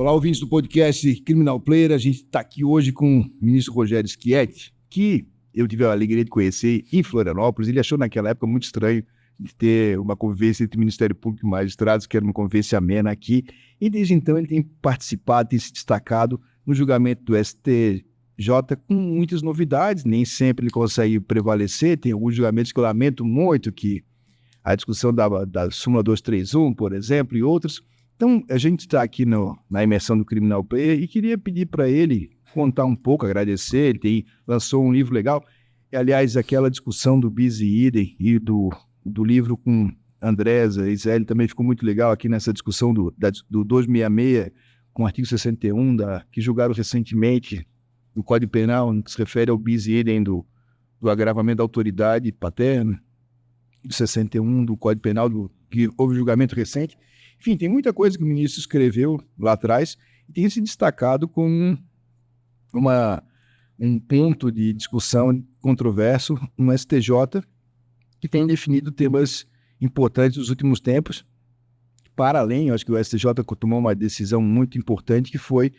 Olá, ouvintes do podcast Criminal Player. A gente está aqui hoje com o ministro Rogério Schietti, que eu tive a alegria de conhecer em Florianópolis. Ele achou naquela época muito estranho de ter uma convivência entre o Ministério Público e magistrados, que era uma convivência amena aqui. E desde então ele tem participado, tem se destacado no julgamento do STJ com muitas novidades. Nem sempre ele consegue prevalecer. Tem alguns julgamentos que eu lamento muito, que a discussão da súmula 231, por exemplo, e outros. Então, a gente está aqui na imersão do Criminal Player e queria pedir para ele contar um pouco, agradecer. Ele lançou um livro legal. E, aliás, aquela discussão do bis e idem e do livro com Andresa e Zélio também ficou muito legal aqui nessa discussão do 266 com o artigo 61, que julgaram recentemente no Código Penal, no que se refere ao bis e idem do agravamento da autoridade paterna, do 61 do Código Penal, que houve julgamento recente. Enfim, tem muita coisa que o ministro escreveu lá atrás e tem se destacado como um ponto de discussão controverso no STJ, que tem definido temas importantes nos últimos tempos. Para além, eu acho que o STJ tomou uma decisão muito importante, que foi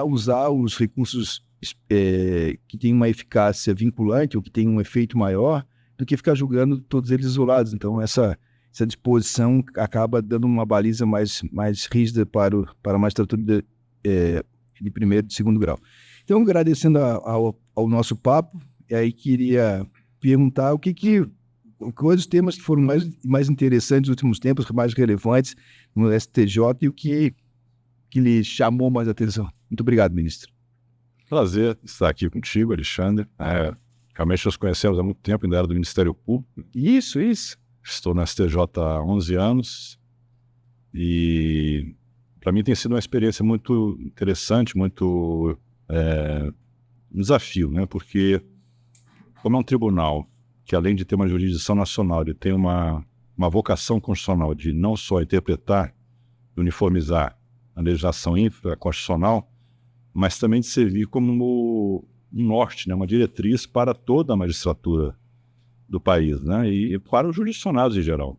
usar os recursos que têm uma eficácia vinculante ou que têm um efeito maior do que ficar julgando todos eles isolados. Então, essa disposição acaba dando uma baliza mais rígida para a magistratura de primeiro e de segundo grau. Então, agradecendo ao nosso papo, e aí queria perguntar quais os temas que foram mais interessantes nos últimos tempos, mais relevantes no STJ e o que lhe chamou mais atenção. Muito obrigado, ministro. Prazer estar aqui contigo, Alexandre. Realmente nós conhecemos há muito tempo, ainda era do Ministério Público. Isso. Estou na STJ há 11 anos e para mim tem sido uma experiência muito interessante, muito um desafio, né? Porque como é um tribunal que, além de ter uma jurisdição nacional, ele tem uma vocação constitucional de não só interpretar e uniformizar a legislação infraconstitucional, mas também de servir como um norte, né? Uma diretriz para toda a magistratura do país, né? E para os jurisdicionados em geral.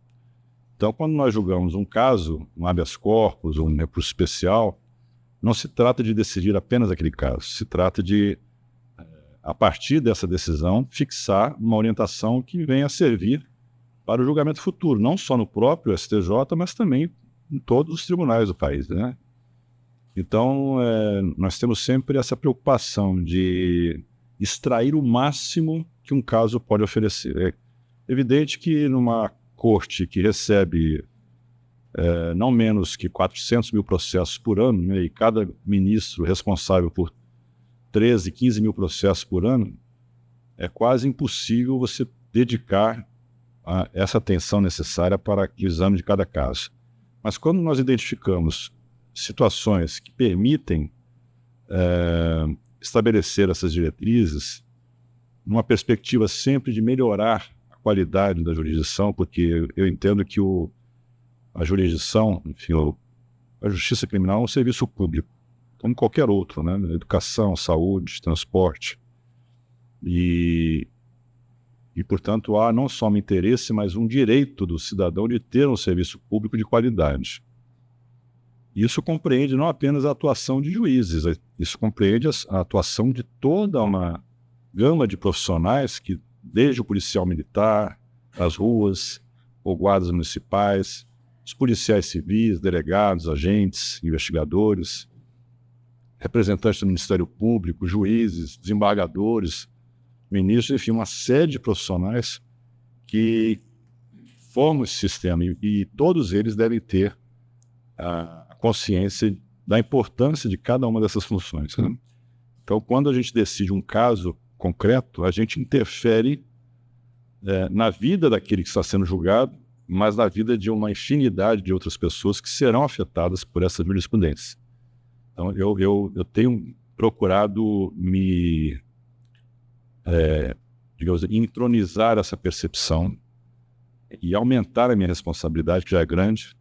Então, quando nós julgamos um caso, um habeas corpus, um recurso especial, não se trata de decidir apenas aquele caso, se trata de, a partir dessa decisão, fixar uma orientação que venha a servir para o julgamento futuro, não só no próprio STJ, mas também em todos os tribunais do país, né? Então, nós temos sempre essa preocupação de extrair o máximo que um caso pode oferecer. É evidente que numa corte que recebe não menos que 400 mil processos por ano, né, e cada ministro responsável por 13, 15 mil processos por ano, é quase impossível você dedicar essa atenção necessária para o exame de cada caso. Mas quando nós identificamos situações que permitem estabelecer essas diretrizes, numa perspectiva sempre de melhorar a qualidade da jurisdição, porque eu entendo que a jurisdição, enfim, a justiça criminal é um serviço público, como qualquer outro, né? Educação, saúde, transporte. E, portanto, há não só um interesse, mas um direito do cidadão de ter um serviço público de qualidade. Isso compreende não apenas a atuação de juízes, isso compreende a atuação de toda uma gama de profissionais que, desde o policial militar, as ruas, ou guardas municipais, os policiais civis, delegados, agentes, investigadores, representantes do Ministério Público, juízes, desembargadores, ministros, enfim, uma série de profissionais que formam esse sistema e todos eles devem ter a consciência da importância de cada uma dessas funções, né? Então, quando a gente decide um caso concreto, a gente interfere na vida daquele que está sendo julgado, mas na vida de uma infinidade de outras pessoas que serão afetadas por essa jurisprudência. Então, eu tenho procurado digamos, entronizar essa percepção e aumentar a minha responsabilidade, que já é grande,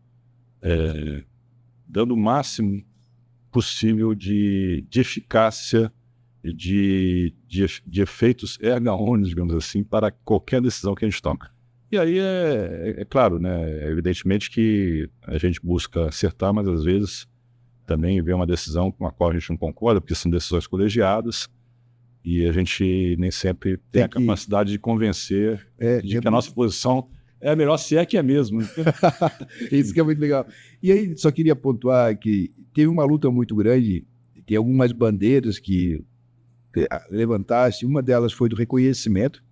dando o máximo possível de eficácia e de efeitos erga omnes, digamos assim, para qualquer decisão que a gente toma. E aí é claro, né, evidentemente que a gente busca acertar, mas às vezes também veio uma decisão com a qual a gente não concorda, porque são decisões colegiadas, e a gente nem sempre tem a capacidade de convencer de que a nossa posição é a melhor, se é que é mesmo. Isso que é muito legal. E aí, só queria pontuar que teve uma luta muito grande, tem algumas bandeiras que levantaste, uma delas foi do reconhecimento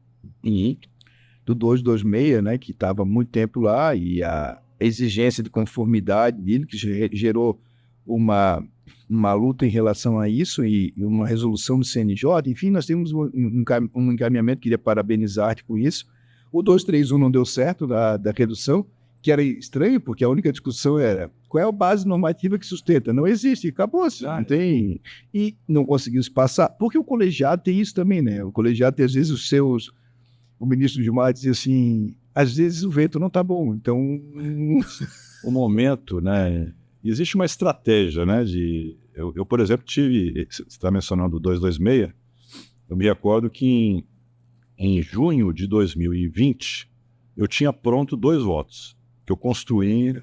do 226, né, que estava há muito tempo lá, e a exigência de conformidade dele, que gerou uma luta em relação a isso e uma resolução do CNJ. Enfim, nós temos um encaminhamento, queria parabenizar-te com isso. O 231 não deu certo da redução, que era estranho, porque a única discussão era qual é a base normativa que sustenta. Não existe, acabou-se. Não tem. E não conseguiu se passar, porque o colegiado tem isso também, né? O colegiado tem, às vezes, o ministro Gilmar dizia assim, às vezes o vento não está bom, então... O momento, né? Existe uma estratégia, né? Eu, por exemplo, tive... Você está mencionando o 226, eu me recordo que em junho de 2020, eu tinha pronto 2 votos, que eu construí,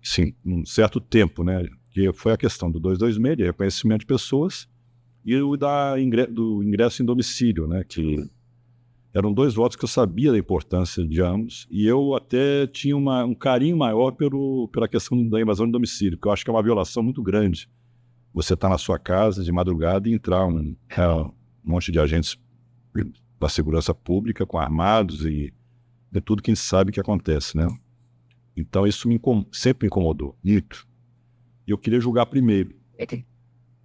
sim, um certo tempo, né? Que foi a questão do 226, de reconhecimento de pessoas, e o do ingresso em domicílio, né? Que eram 2 votos que eu sabia da importância de ambos, e eu até tinha um carinho maior pela questão da invasão de domicílio, porque eu acho que é uma violação muito grande. Você está na sua casa de madrugada e entrar um monte de agentes da segurança pública com armados e de tudo que a gente sabe que acontece, né? Então isso sempre me incomodou muito. E eu queria julgar primeiro.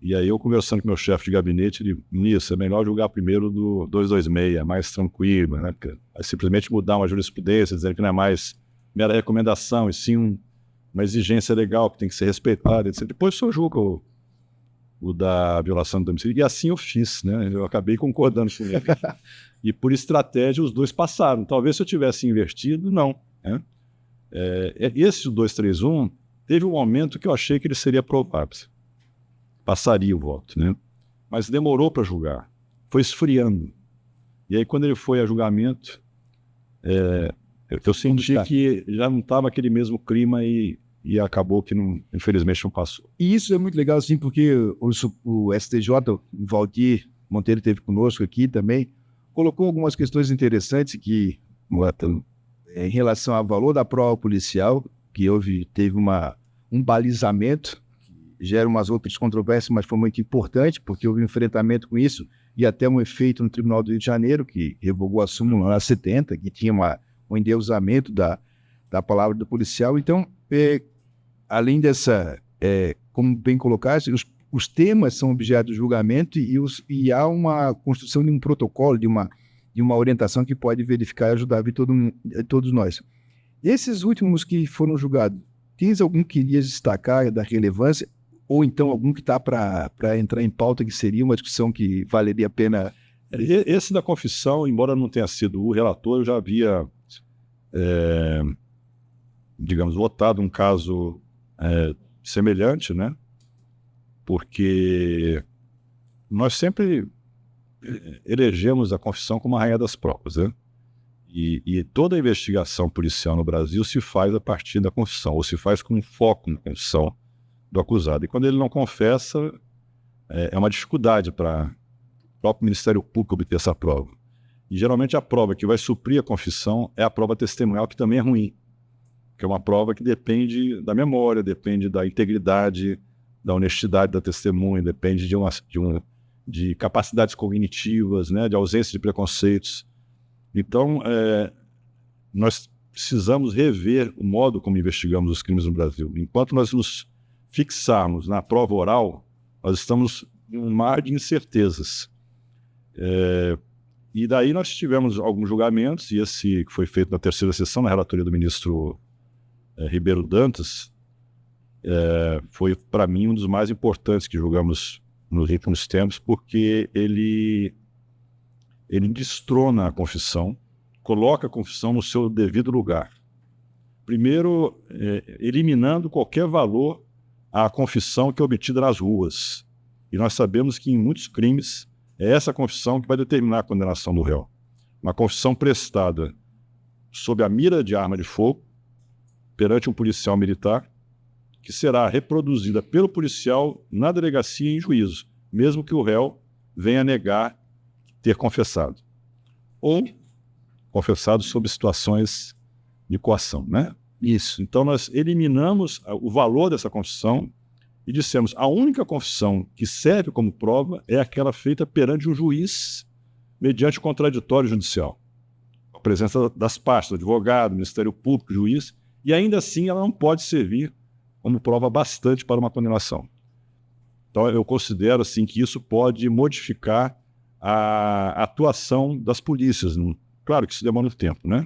E aí eu conversando com meu chefe de gabinete, ele disse, é melhor julgar primeiro do 226, mais tranquilo, né? Aí simplesmente mudar uma jurisprudência, dizer que não é mais mera recomendação, e sim uma exigência legal que tem que ser respeitada, etc. Depois o senhor julga o da violação do domicílio, e assim eu fiz, né? Eu acabei concordando com ele. E por estratégia os 2 passaram. Talvez se eu tivesse invertido, não. Né? Esse 231 teve um momento que eu achei que ele seria aprovado. Passaria o voto, né? Mas demorou para julgar. Foi esfriando. E aí quando ele foi a julgamento, eu senti que já não estava aquele mesmo clima e acabou que, infelizmente, não passou. E isso é muito legal, assim, porque o STJ, o Valdir Monteiro esteve conosco aqui também, colocou algumas questões interessantes que, em relação ao valor da prova policial, que teve um balizamento, que gera umas outras controvérsias, mas foi muito importante, porque houve um enfrentamento com isso, e até um efeito no Tribunal do Rio de Janeiro, que revogou a súmula na 70, que tinha um endeusamento da palavra do policial. Então, além dessa, como bem colocaste, os temas são objeto de julgamento e há uma construção de um protocolo, de uma orientação que pode verificar e ajudar a todos nós. Esses últimos que foram julgados, tens algum que querias destacar da relevância, ou então algum que está para entrar em pauta, que seria uma discussão que valeria a pena? Esse da confissão, embora não tenha sido o relator, eu já havia, digamos, votado um caso semelhante, né? Porque nós sempre elegemos a confissão como a rainha das provas, né? E toda a investigação policial no Brasil se faz a partir da confissão, ou se faz com foco na confissão do acusado. E quando ele não confessa, é uma dificuldade para o próprio Ministério Público obter essa prova. E geralmente a prova que vai suprir a confissão é a prova testemunhal, que também é ruim, que é uma prova que depende da memória, depende da integridade, da honestidade da testemunha, depende de capacidades cognitivas, né, de ausência de preconceitos. Então, nós precisamos rever o modo como investigamos os crimes no Brasil. Enquanto nós nos fixarmos na prova oral, nós estamos em um mar de incertezas. E daí nós tivemos alguns julgamentos, e esse que foi feito na 3ª sessão, na relatoria do ministro Ribeiro Dantas, foi, para mim, um dos mais importantes que julgamos nos últimos tempos, porque ele destrona a confissão, coloca a confissão no seu devido lugar. Primeiro, eliminando qualquer valor à confissão que é obtida nas ruas. E nós sabemos que em muitos crimes é essa confissão que vai determinar a condenação do réu. Uma confissão prestada sob a mira de arma de fogo, perante um policial militar, que será reproduzida pelo policial na delegacia em juízo, mesmo que o réu venha negar ter confessado. Ou confessado sob situações de coação, né? Isso. Então nós eliminamos o valor dessa confissão e dissemos a única confissão que serve como prova é aquela feita perante um juiz mediante contraditório judicial. A presença das partes, do advogado, Ministério Público, juiz, e ainda assim ela não pode servir como prova bastante para uma condenação. Então eu considero assim, que isso pode modificar a atuação das polícias. Claro que isso demora muito tempo, né?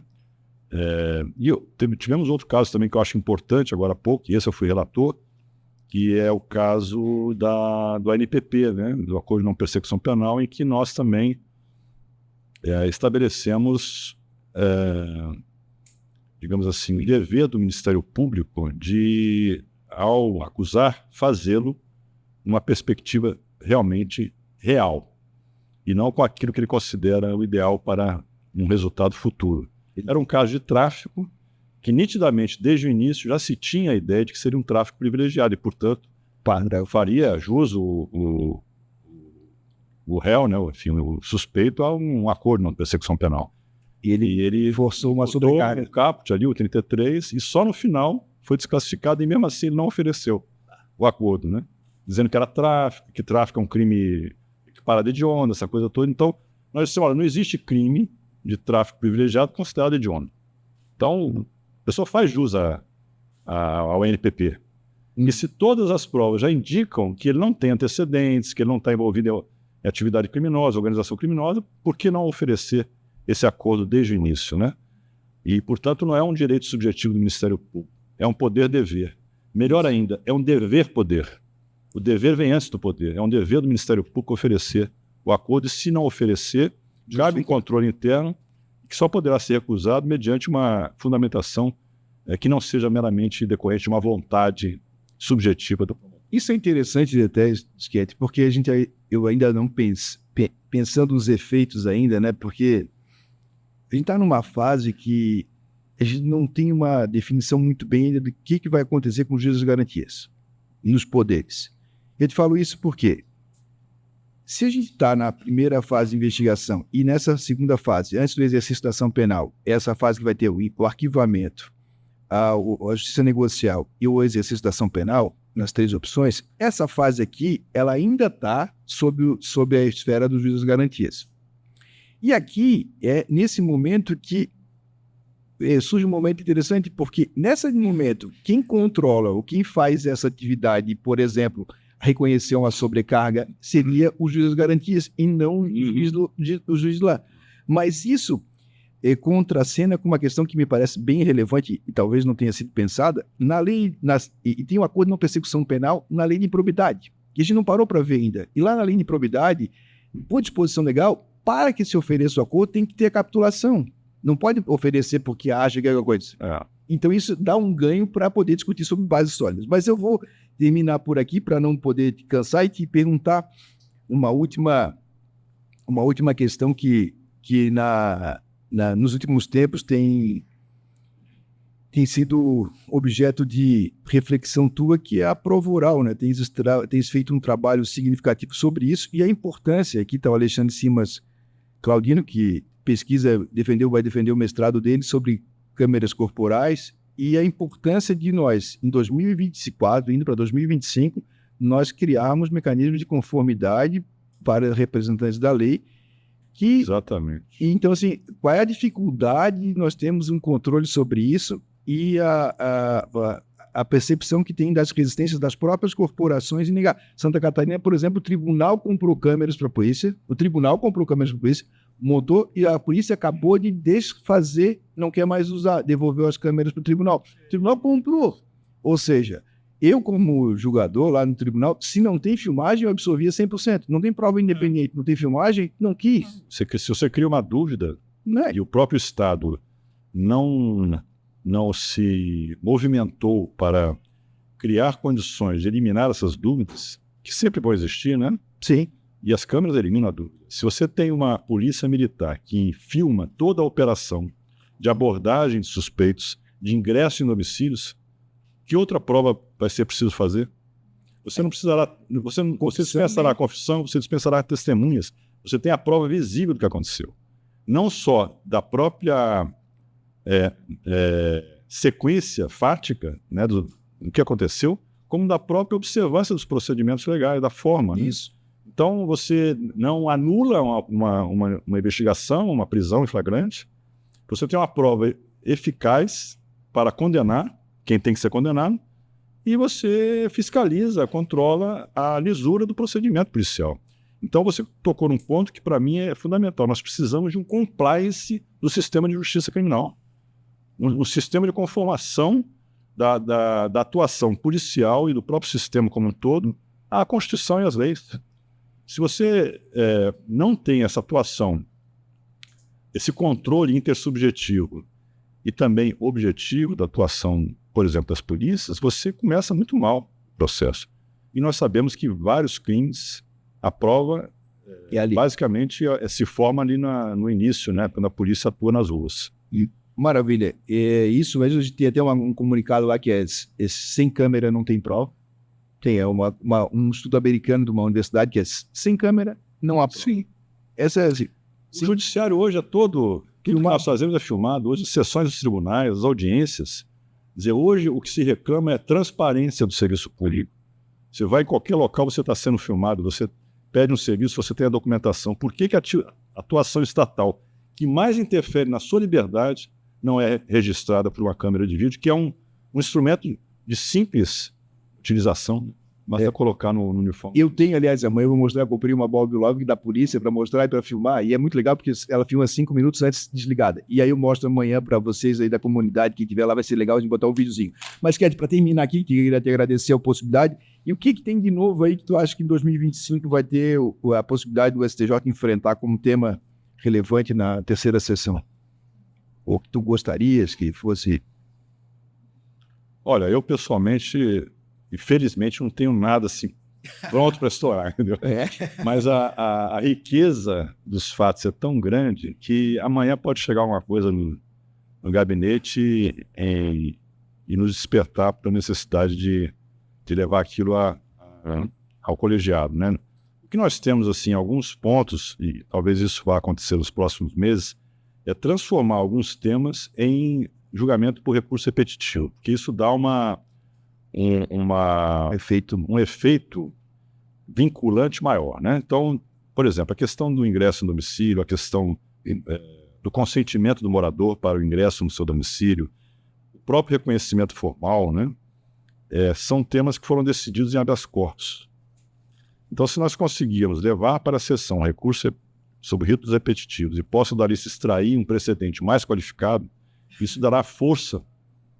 Tivemos outro caso também que eu acho importante agora há pouco, e esse eu fui relator, que é o caso do ANPP, né? Do Acordo de Não Persecução Penal, em que nós também estabelecemos, digamos assim, o dever do Ministério Público de, ao acusar, fazê-lo numa perspectiva realmente real, e não com aquilo que ele considera o ideal para um resultado futuro. Era um caso de tráfico que nitidamente, desde o início, já se tinha a ideia de que seria um tráfico privilegiado e, portanto, faria jus o réu, né, enfim, o suspeito, a um acordo de persecução penal. E ele forçou uma sobrecarga. O caput ali, o 33, e só no final foi desclassificado, e mesmo assim ele não ofereceu o acordo, né? Dizendo que era tráfico, que tráfico é um crime equiparado a hediondo, essa coisa toda. Então, nós dissemos, olha, não existe crime de tráfico privilegiado considerado hediondo. Então, a pessoa faz jus ao ANPP. E se todas as provas já indicam que ele não tem antecedentes, que ele não está envolvido em atividade criminosa, organização criminosa, por que não oferecer esse acordo desde o início, né? E, portanto, não é um direito subjetivo do Ministério Público, é um poder-dever. Melhor ainda, é um dever-poder. O dever vem antes do poder. É um dever do Ministério Público oferecer o acordo, e se não oferecer, cabe um controle interno que só poderá ser recusado mediante uma fundamentação que não seja meramente decorrente de uma vontade subjetiva do promotor. Isso é interessante até, Schietti, porque eu ainda não pensando nos efeitos ainda, né? Porque a gente está numa fase que a gente não tem uma definição muito bem ainda do que vai acontecer com os juízes de garantias, nos poderes. Eu te falo isso porque se a gente está na primeira fase de investigação e nessa segunda fase, antes do exercício da ação penal, essa fase que vai ter o arquivamento, a justiça negocial e o exercício da ação penal, nas três opções, essa fase aqui, ela ainda está sob a esfera dos juízes de garantias. E aqui é nesse momento que surge um momento interessante, porque nesse momento, quem controla ou quem faz essa atividade, por exemplo, reconhecer uma sobrecarga, seria o juiz de garantias e não o juiz lá. Mas isso contracena com uma questão que me parece bem relevante e talvez não tenha sido pensada, na lei, e tem um acordo de não persecução penal na lei de improbidade, que a gente não parou para ver ainda. E lá na lei de improbidade, por disposição legal, para que se ofereça o acordo, tem que ter a capitulação. Não pode oferecer porque acha que é alguma coisa. Então isso dá um ganho para poder discutir sobre bases sólidas. Mas eu vou terminar por aqui para não poder te cansar e te perguntar uma última questão que nos últimos tempos tem sido objeto de reflexão tua, que é a prova oral, né? Tens feito um trabalho significativo sobre isso, e a importância, aqui está o Alexandre Simas Claudino, que vai defender o mestrado dele sobre câmeras corporais, e a importância de nós, em 2024, indo para 2025, nós criarmos mecanismos de conformidade para representantes da lei. Exatamente. Então, assim, qual é a dificuldade? Nós temos um controle sobre isso e a percepção que tem das resistências das próprias corporações em negar. Santa Catarina, por exemplo, o tribunal comprou câmeras para a polícia, montou e a polícia acabou de desfazer, não quer mais usar, devolveu as câmeras para o tribunal. O tribunal comprou. Ou seja, eu como julgador lá no tribunal, se não tem filmagem, eu absorvia 100%. Não tem prova independente, não tem filmagem, não quis. Se você cria uma dúvida, e o próprio Estado não se movimentou para criar condições de eliminar essas dúvidas, que sempre vão existir, né? Sim. E as câmeras eliminam a dúvida. Se você tem uma polícia militar que filma toda a operação de abordagem de suspeitos, de ingresso em domicílios, que outra prova vai ser preciso fazer. Você não precisará, você dispensará a confissão, você dispensará testemunhas. Você tem a prova visível do que aconteceu. Não só da própria sequência fática, né, do que aconteceu, como da própria observância dos procedimentos legais, da forma. Isso. Né? Então, você não anula uma investigação, uma prisão em flagrante. Você tem uma prova eficaz para condenar quem tem que ser condenado e você fiscaliza, controla a lisura do procedimento policial. Então, você tocou num ponto que, para mim, é fundamental. Nós precisamos de um compliance do sistema de justiça criminal. Um sistema de conformação da atuação policial e do próprio sistema como um todo à Constituição e às leis. Se você não tem essa atuação, esse controle intersubjetivo e também objetivo da atuação, por exemplo, das polícias, você começa muito mal o processo. E nós sabemos que vários crimes, a prova basicamente se forma ali no início, né, quando a polícia atua nas ruas. Maravilha. Isso mesmo, a gente tem até um comunicado lá que é sem câmera não tem prova. Tem um estudo americano de uma universidade que é sem câmera não há prova. Sim. Essa é assim. O judiciário hoje é todo... Tudo que nós fazemos é filmado. Hoje, as sessões dos tribunais, as audiências. Quer dizer, hoje o que se reclama é a transparência do serviço público. Você vai em qualquer local, você está sendo filmado, você pede um serviço, você tem a documentação. Por que a atuação estatal que mais interfere na sua liberdade não é registrada por uma câmera de vídeo, que é um instrumento de simples utilização, basta colocar no uniforme. Eu tenho, aliás, amanhã eu vou mostrar, eu comprei uma Bob Love da polícia para mostrar e para filmar, e é muito legal porque ela filma 5 minutos antes desligada. E aí eu mostro amanhã para vocês aí da comunidade, quem tiver lá vai ser legal a gente botar um videozinho. Mas, Ked, para terminar aqui, queria te agradecer a possibilidade. E o que tem de novo aí que tu acha que em 2025 vai ter a possibilidade do STJ enfrentar como tema relevante na terceira sessão? Ou que tu gostarias que fosse? Olha, eu pessoalmente, infelizmente, não tenho nada assim pronto para estourar, entendeu? Mas a riqueza dos fatos é tão grande que amanhã pode chegar uma coisa no gabinete e nos despertar para a necessidade de levar aquilo ao colegiado, né? O que nós temos, assim, alguns pontos, e talvez isso vá acontecer nos próximos meses, é transformar alguns temas em julgamento por recurso repetitivo, porque isso dá um efeito vinculante maior, né? Então, por exemplo, a questão do ingresso no domicílio, a questão do consentimento do morador para o ingresso no seu domicílio, o próprio reconhecimento formal, né? São temas que foram decididos em habeas corpus. Então, se nós conseguirmos levar para a sessão recurso sobre ritos repetitivos e possa dali se extrair um precedente mais qualificado, isso dará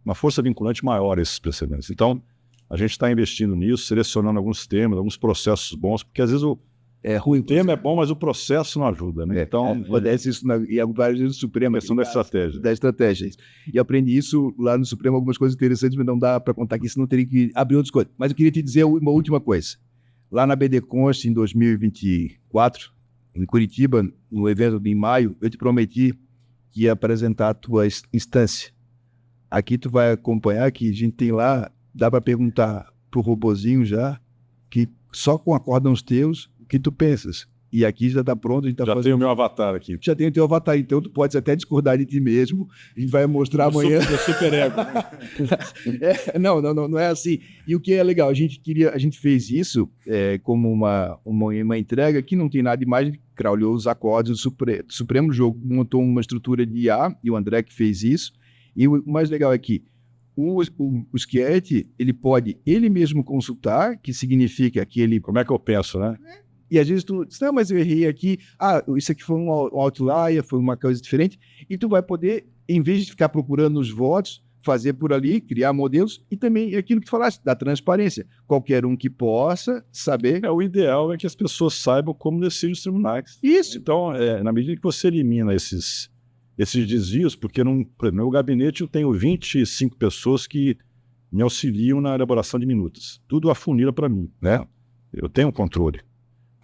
uma força vinculante maior a esses precedentes. Então, a gente está investindo nisso, selecionando alguns temas, alguns processos bons, porque às vezes o tema é bom, mas o processo não ajuda, né? Então, acontece isso e várias vezes no Supremo. Questão da estratégia. Da estratégia. E eu aprendi isso lá no Supremo, algumas coisas interessantes, mas não dá para contar aqui, senão teria que abrir outras coisas. Mas eu queria te dizer uma última coisa. Lá na BD Const, em 2024, em Curitiba, no evento de maio, eu te prometi que ia apresentar a tua instância. Aqui tu vai acompanhar que a gente tem lá, dá para perguntar pro robozinho já, que só com acórdãos teus, o que tu pensas. E aqui já está pronto, a gente tá já tem o meu avatar aqui. Já tem o teu avatar, então tu podes até discordar de ti mesmo. A gente vai mostrar amanhã. Super ego. Não é assim. E o que é legal, a gente fez isso como uma entrega que não tem nada de mais, crawlhou os acordes do Supremo Jogo, montou uma estrutura de IA, e o André que fez isso. E o mais legal é que o Schietti, ele pode ele mesmo consultar, que significa que ele... Como é que eu penso, né? E às vezes tu diz, não, mas eu errei aqui, isso aqui foi um outlier, foi uma coisa diferente, e tu vai poder, em vez de ficar procurando os votos, fazer por ali, criar modelos, e também aquilo que tu falaste, da transparência. Qualquer um que possa saber... O ideal é que as pessoas saibam como decidem os tribunais. Isso. Então, na medida que você elimina esses desvios, porque, por exemplo, no meu gabinete eu tenho 25 pessoas que me auxiliam na elaboração de minutas. Tudo afunila para mim, né? Eu tenho controle.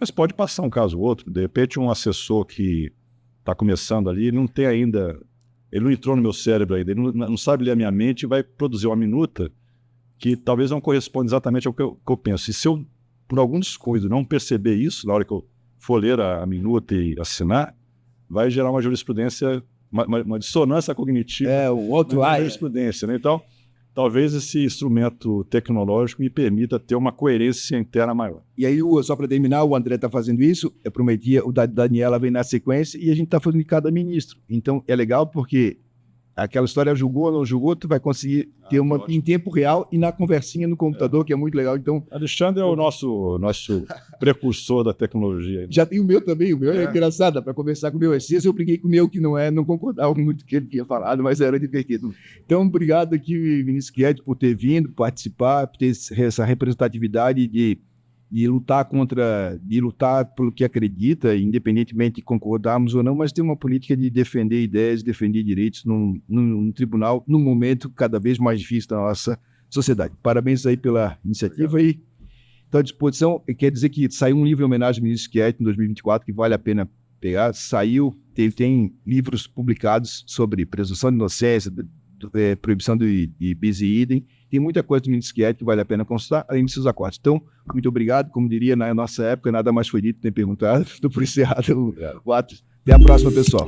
Mas pode passar um caso ou outro. De repente, um assessor que está começando ali, ele não tem ainda... Ele não entrou no meu cérebro ainda, ele não sabe ler a minha mente e vai produzir uma minuta que talvez não corresponda exatamente ao que eu penso. E se eu, por algum descuido, não perceber isso, na hora que eu for ler a minuta e assinar, vai gerar uma jurisprudência, uma dissonância cognitiva. O outro na lado. jurisprudência, né? Então, talvez esse instrumento tecnológico me permita ter uma coerência interna maior. E aí, só para terminar, o André está fazendo isso, eu prometia, o da Daniela vem na sequência, e a gente está fazendo de cada ministro. Então, é legal porque aquela história julgou ou não julgou, tu vai conseguir ter uma em tempo real e na conversinha no computador, que é muito legal. Então, Alexandre é o nosso precursor da tecnologia. já tem o meu também, o meu é engraçado, para conversar com o meu excesso, eu briguei com o meu que não concordava muito com o que ele tinha falado, mas era divertido. Então, obrigado aqui, ministro Chieti, por ter vindo, participar, por ter essa representatividade de lutar pelo que acredita, independentemente de concordarmos ou não, mas ter uma política de defender ideias, defender direitos num tribunal, num momento cada vez mais difícil da nossa sociedade. Parabéns aí pela iniciativa e estou à disposição. Quer dizer que saiu um livro em homenagem ao ministro Chieti em 2024, que vale a pena pegar. Saiu, tem livros publicados sobre presunção de inocência, proibição de bis e idem. Tem muita coisa do ministro Chieti que vale a pena consultar, além de seus acordos. Então, muito obrigado. Como diria na nossa época, nada mais foi dito nem perguntado. Estou por encerrado o ato. Até a próxima, pessoal.